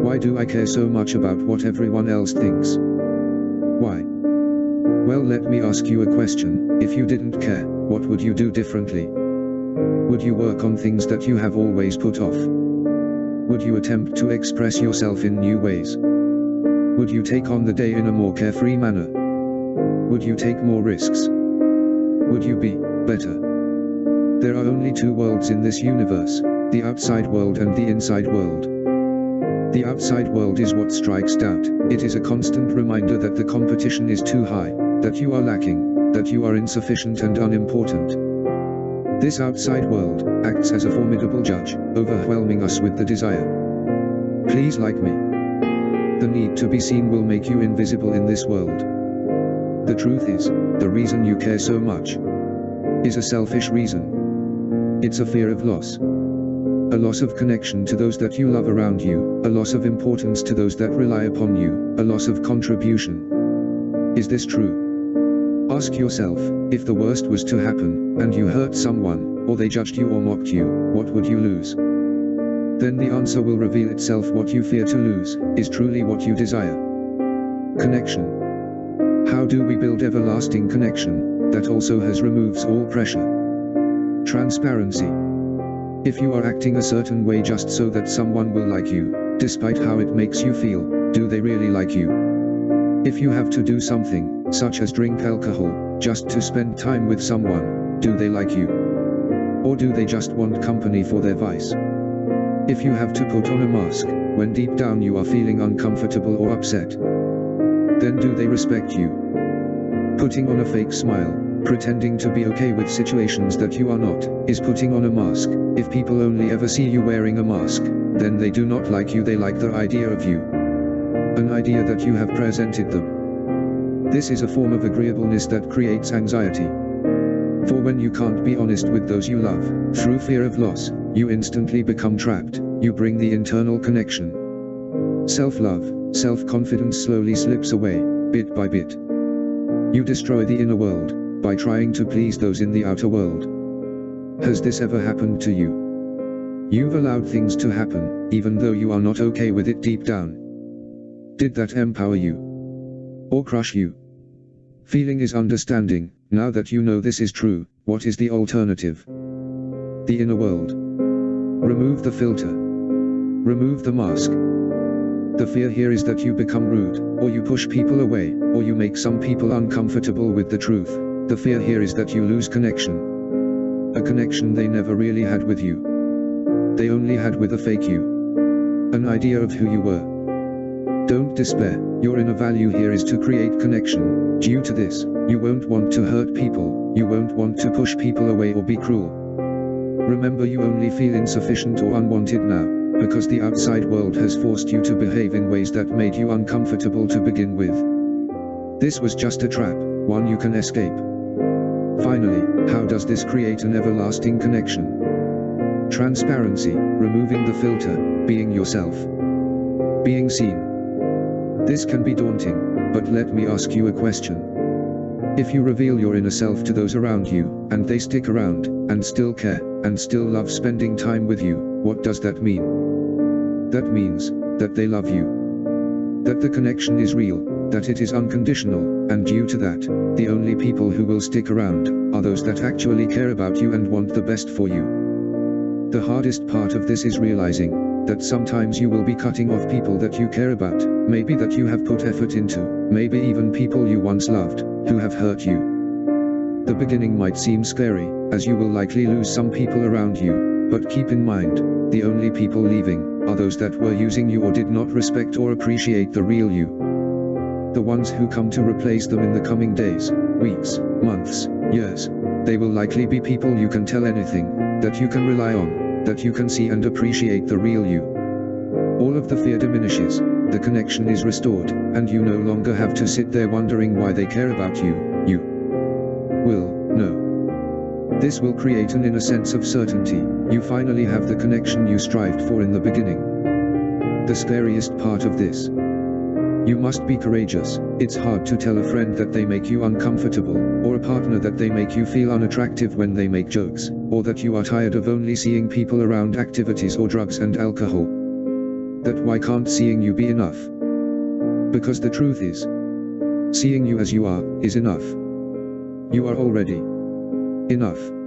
Why do I care so much about what everyone else thinks? Why? Well, let me ask you a question. If you didn't care, what would you do differently? Would you work on things that you have always put off? Would you attempt to express yourself in new ways? Would you take on the day in a more carefree manner? Would you take more risks? Would you be better? There are only two worlds in this universe, the outside world and the inside world. The outside world is what strikes doubt. It is a constant reminder that the competition is too high, that you are lacking, that you are insufficient and unimportant. This outside world acts as a formidable judge, overwhelming us with the desire. Please like me. The need to be seen will make you invisible in this world. The truth is, the reason you care so much is a selfish reason. It's a fear of loss. A loss of connection to those that you love around you, a loss of importance to those that rely upon you, a loss of contribution. Is this true? Ask yourself, if the worst was to happen, and you hurt someone, or they judged you or mocked you, what would you lose? Then the answer will reveal itself. What you fear to lose is truly what you desire. Connection. How do we build everlasting connection that also removes all pressure? Transparency. If you are acting a certain way just so that someone will like you, despite how it makes you feel, do they really like you? If you have to do something, such as drink alcohol, just to spend time with someone, do they like you? Or do they just want company for their vice? If you have to put on a mask, when deep down you are feeling uncomfortable or upset, then do they respect you? Putting on a fake smile, pretending to be okay with situations that you are not, is putting on a mask. If people only ever see you wearing a mask, then they do not like you, they like the idea of you. An idea that you have presented them. This is a form of agreeableness that creates anxiety. For when you can't be honest with those you love, through fear of loss, you instantly become trapped. You bring the internal connection. Self-love, self-confidence slowly slips away, bit by bit. You destroy the inner world by trying to please those in the outer world. Has this ever happened to you? You've allowed things to happen, even though you are not okay with it deep down. Did that empower you? Or crush you? Feeling is understanding. Now that you know this is true, what is the alternative? The inner world. Remove the filter. Remove the mask. The fear here is that you become rude, or you push people away, or you make some people uncomfortable with the truth. The fear here is that you lose connection. A connection they never really had with you. They only had with a fake you. An idea of who you were. Don't despair. Your inner value here is to create connection. Due to this, you won't want to hurt people, you won't want to push people away or be cruel. Remember, you only feel insufficient or unwanted now, because the outside world has forced you to behave in ways that made you uncomfortable to begin with. This was just a trap, one you can escape. Finally, how does this create an everlasting connection? Transparency, removing the filter, being yourself. Being seen. This can be daunting, but let me ask you a question. If you reveal your inner self to those around you, and they stick around, and still care, and still love spending time with you, what does that mean? That means that they love you. That the connection is real, that it is unconditional, and due to that, the only people who will stick around are those that actually care about you and want the best for you. The hardest part of this is realizing that sometimes you will be cutting off people that you care about, maybe that you have put effort into, maybe even people you once loved, who have hurt you. The beginning might seem scary, as you will likely lose some people around you, but keep in mind, the only people leaving are those that were using you or did not respect or appreciate the real you. The ones who come to replace them in the coming days, weeks, months, years, they will likely be people you can tell anything, that you can rely on, that you can see and appreciate the real you. All of the fear diminishes, the connection is restored, and you no longer have to sit there wondering why they care about you. You will know. This will create an inner sense of certainty. You finally have the connection you strived for in the beginning. The scariest part of this. You must be courageous. It's hard to tell a friend that they make you uncomfortable, or a partner that they make you feel unattractive when they make jokes, or that you are tired of only seeing people around activities or drugs and alcohol. that why can't seeing you be enough? Because the truth is, seeing you as you are, is enough. You are already enough.